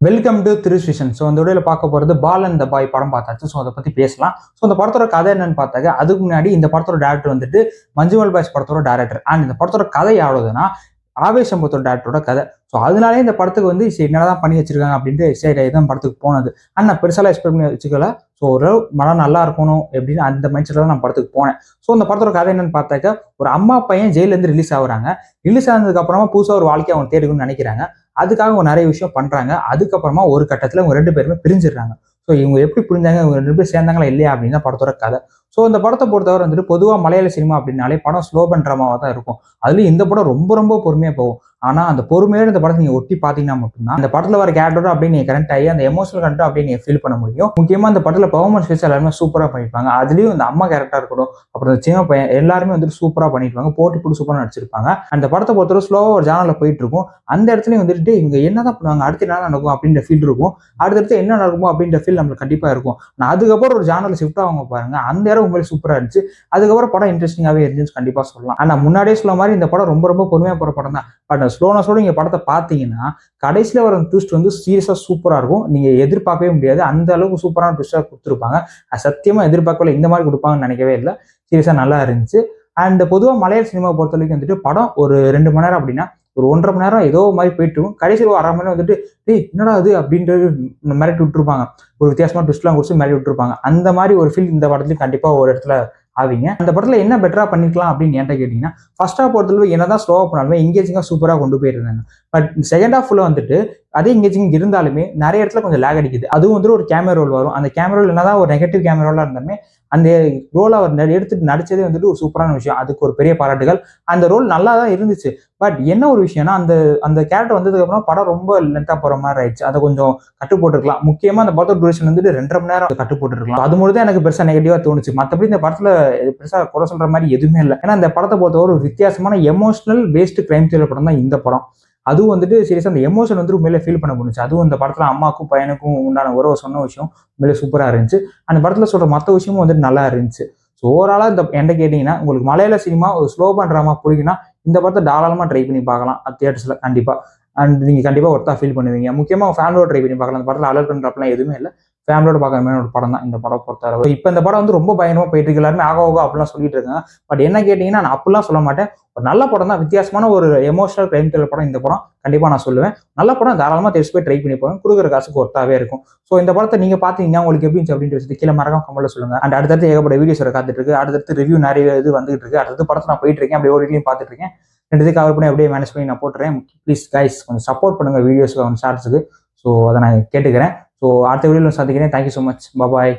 Welcome to திருஸ்விஷன். So அந்த வீடியோவில் பார்க்க போகிறது பால் அண்ட் த பாய் படம் பார்த்தாச்சு. ஸோ அதை பற்றி பேசலாம். ஸோ அந்த படத்தோட கதை என்னன்னு பார்த்தாங்க. அதுக்கு முன்னாடி இந்த படத்தோட டேரக்டர் வந்துட்டு மஞ்சுமல் பாய்ஸ் படத்தோட டேரக்டர். அண்ட் இந்த படத்தோட கதை யாரோதுன்னா ஆவேஷம் படத்தோட டேரக்டரோட கதை. ஸோ அதனாலே இந்த படத்துக்கு வந்து சரி என்னதான் பண்ணி வச்சிருக்காங்க அப்படின்ட்டு சரி தான் படத்துக்கு போனது. அண்ட் நான் பெருசாலாம் எக்ஸ்பெக்ட் பண்ணி வச்சுக்கல. ஸோ ஒரு மனம் நல்லா இருக்கணும் அப்படின்னு அந்த மைண்ட் செட்டில் தான் நான் படத்துக்கு போனேன். ஸோ அந்த படத்தோட கதை என்னன்னு பார்த்தாக்க, ஒரு அம்மா பையன் ஜெயிலேருந்து ரிலீஸ் ஆகுறாங்க. ரிலீஸ் ஆனதுக்கு அப்புறமா புதுசாக ஒரு வாழ்க்கையை அவங்க தேடிக்கணும்னு நினைக்கிறாங்க. அதுக்காக அவங்க நிறைய விஷயம் பண்றாங்க. அதுக்கப்புறமா ஒரு கட்டத்துல இவங்க 2 பேருமே பிரிஞ்சிடுறாங்க. ஸோ இவங்க எப்படி புரிஞ்சாங்க, இவங்க 2 பேரும் சேர்ந்தாங்களா இல்லையா அப்படின்னு தான் படத்தோட கதை. ஸோ இந்த படத்தை பொறுத்தவரை வந்துட்டு பொதுவாக மலையாள சினிமா அப்படின்னாலே படம் ஸ்லோ ட்ராமாவாக தான் இருக்கும். அதுலயும் இந்த படம் ரொம்ப ரொம்ப பொறுமையா போகும். ஆனா அந்த பொறுமையோட இந்த படத்தை நீங்க ஒட்டி பாத்தீங்கன்னா மட்டும்தான் அந்த படத்துல வர கேரக்டரோட அப்படியே நீங்க கனெக்ட் ஆகி அந்த எமோஷனல் கனெக்ட் அப்படியே நீங்க ஃபீல் பண்ண முடியும். முக்கியமா அந்த படத்துல பெர்ஃபார்மன்ஸ் வைஸ் எல்லாருமே சூப்பரா பண்ணிருப்பாங்க. அதுலயும் இந்த அம்மா கேரக்டரா இருக்கட்டும், அப்புறம் இந்த சின்ன பையன் எல்லாருமே வந்துட்டு சூப்பரா பண்ணிருப்பாங்க. போட்டு சூப்பரா நடிச்சிருப்பாங்க. அந்த படத்தை பொறுத்தவரை ஸ்லோவா ஒரு ஜானல்ல போயிட்டு இருக்கும். அந்த இடத்துலயும் வந்துட்டு இவங்க என்னதான் பண்ணுவாங்க, அடுத்து என்ன நடக்கும் அப்படின்ற ஃபீல் இருக்கும். அடுத்தடுத்து என்ன நடக்குமோ அப்படின்ற ஃபீல் நம்மளுக்கு கண்டிப்பா இருக்கும். அதுக்கப்புறம் ஒரு ஜானல் ஷிஃப்ட் ஆகும் பாருங்க, அந்த இடம் உங்களுக்கு சூப்பரா இருந்துச்சு. அதுக்கப்புறம் படம் இன்ட்ரெஸ்டிங்காவே இருந்துச்சு கண்டிப்பா சொல்லலாம். ஆனா முன்னாடியே சொல்ல மாதிரி இந்த படம் ரொம்ப ரொம்ப பொறுமையா போற படம் தான். பட் ஸ்லோனஸோட நீங்க படத்தை பார்த்தீங்கன்னா கடைசியில வர ட்விஸ்ட் வந்து சீரியஸா சூப்பரா இருக்கும். நீங்க எதிர்பார்க்கவே முடியாது, அந்த அளவுக்கு சூப்பரான ட்விஸ்டா கொடுத்துருப்பாங்க. சத்தியமா எதிர்பார்க்கல இந்த மாதிரி கொடுப்பாங்கன்னு நினைக்கவே இல்லை. சீரியஸா நல்லா இருந்துச்சு. அண்ட் பொதுவாக மலையாள சினிமா பொறுத்த வரைக்கும் வந்துட்டு படம் ஒரு 2 மணி நேரம் அப்படின்னா ஒரு 1.5 மணி நேரம் ஏதோ மாதிரி போயிட்டு இருக்கும். கடைசியில் ஒரு 1/2 மணி நேரம் வந்துட்டு என்னடா அது அப்படின்றது மிரட்டி விட்டுருப்பாங்க. ஒரு வித்தியாசமா ட்விஸ்ட்லாம் கொடுத்து மிரட்டி விட்டுருப்பாங்க. அந்த மாதிரி ஒரு ஃபீல் இந்த படத்துலையும் கண்டிப்பா ஒரு இடத்துல ஆவீங்க. அந்த படத்துல என்ன பெட்டரா பண்ணிக்கலாம் அப்படின்னு என்கிட்ட கேட்டீங்கன்னா, ஃபர்ஸ்ட் ஹாஃப் பொறுத்தளவு என்னதான் ஸ்லோவா போனாலுமே எங்கேஜிங்கா சூப்பரா கொண்டு போயிருந்தாங்க. பட் செகண்ட் ஹாஃப்ல வந்துட்டு அதே எங்கேஜிங் இருந்தாலுமே நிறைய இடத்துல கொஞ்சம் லேக் அடிக்குது. அதுவும் வந்துட்டு ஒரு கேமரா ரோல் வரும். அந்த கேமரா ரோல் என்னதான் ஒரு நெகட்டிவ் கேமராலாம் இருந்தாலுமே அந்த ரோல் அவர் எடுத்துட்டு நடிச்சதே வந்துட்டு ஒரு சூப்பரான விஷயம். அதுக்கு ஒரு பெரிய பாராட்டுகள். அந்த ரோல் நல்லா தான் இருந்துச்சு. பட் என்ன ஒரு விஷயம்னா அந்த அந்த கேரக்டர் வந்ததுக்கு அப்புறம் படம் ரொம்ப லென்த்தா போற மாதிரி ஆயிடுச்சு. அதை கொஞ்சம் கட்டு போட்டுருக்கலாம். முக்கியமா அந்த படத்தோட டியூரேஷன் வந்துட்டு 2.5 மணி நேரம் கட்டு போட்டுருக்கலாம். அது மட்டும் தான் எனக்கு பெருசா நெகட்டிவா தோணுச்சு. மற்றபடி இந்த படத்துல பெருசா குறை சொல்ற மாதிரி எதுவுமே இல்லை. ஏன்னா இந்த படத்தை பொறுத்தவரை ஒரு வித்தியாசமான எமோஷனல் பேஸ்டு கிரைம் த்ரில்லர் படம் தான் இந்த படம். அதுவும் வந்துட்டு சீரியஸா அந்த எமோஷன் வந்து உண்மையிலே ஃபீல் பண்ண முடிஞ்சு. அதுவும் இந்த படத்துல அம்மாக்கும் பையனுக்கும் உண்டான உறவை சொன்ன விஷயம் உண்மையிலே சூப்பரா இருந்துச்சு. அந்த படத்துல சொல்ற மற்ற விஷயமும் வந்துட்டு நல்லா இருந்துச்சு. ஸோ ஓவராலா இந்த என்ன கேட்டீங்கன்னா, உங்களுக்கு மலையாள சினிமா ஒரு ஸ்லோ ட்ராமா பிடிக்குன்னா இந்த படத்தை தாராளமா ட்ரை பண்ணி பார்க்கலாம் தியேட்டர்ஸ்ல கண்டிப்பா. அண்ட் நீங்க கண்டிப்பா ஒர்த்தா ஃபீல் பண்ணுவீங்க. முக்கியமா ஃபேமிலியோட ட்ரை பண்ணி பார்க்கலாம். அந்த படத்துல அலர்ட் பண்றப்பெல்லாம் எதுவுமே இல்லை. ஃபேமிலியோட பார்க்குற மாதிரி ஒரு படம் தான் இந்த படம் பொறுத்தவரை. இப்போ இந்த படம் வந்து ரொம்ப பயங்கரமா போயிட்டு இருக்கு. எல்லாருமே ஆகோ அப்படிலாம் சொல்லிட்டு இருக்காங்க. பட் என்ன கேட்டீங்கன்னா நான் அப்படிலாம் சொல்ல மாட்டேன். ஒரு நல்ல படம் தான். வித்தியாசமான ஒரு எமோஷனல் கிரைம் த்ரில்லர் படம் இந்த படம். கண்டிப்பா நான் சொல்லுவேன். நல்ல படம், தாராளமா தேர்ஸ் போய் ட்ரை பண்ணி போங்க. கொடுக்குற காசுக்கு ஒர்த்தாவே இருக்கும். ஸோ இந்த படத்தை நீங்க பாத்தீங்கன்னா உங்களுக்கு எப்படி இருந்துச்சு அப்படின்ற விஷயத்தை கீழே மறக்காம கமெண்ட்ல சொல்லுங்க. அண்ட் அடுத்தடுத்து ஏகப்பட்ட வீடியோஸ் காத்துட்டு இருக்கு. அடுத்தடுத்து ரிவ்யூ நிறைய இது வந்துட்டு இருக்கு. அடுத்தது படத்தை நான் போயிட்டு இருக்கேன். அப்படியே ஓடிலையும் பார்த்துட்டு இருக்கேன். 2 கவர் பண்ணி அப்படியே மேனேஜ் பண்ணி நான் போட்டுறேன். ப்ளீஸ் கைஸ் கொஞ்சம் சப்போர்ட் பண்ணுங்க வீடியோஸ்க்கு, ஷார்ட்ஸுக்கு. ஸோ அதை நான் கேட்டுக்கிறேன். ஸோ அடுத்த வீடியோவில் சந்திக்கிறேன். Thank you so much. பாய்.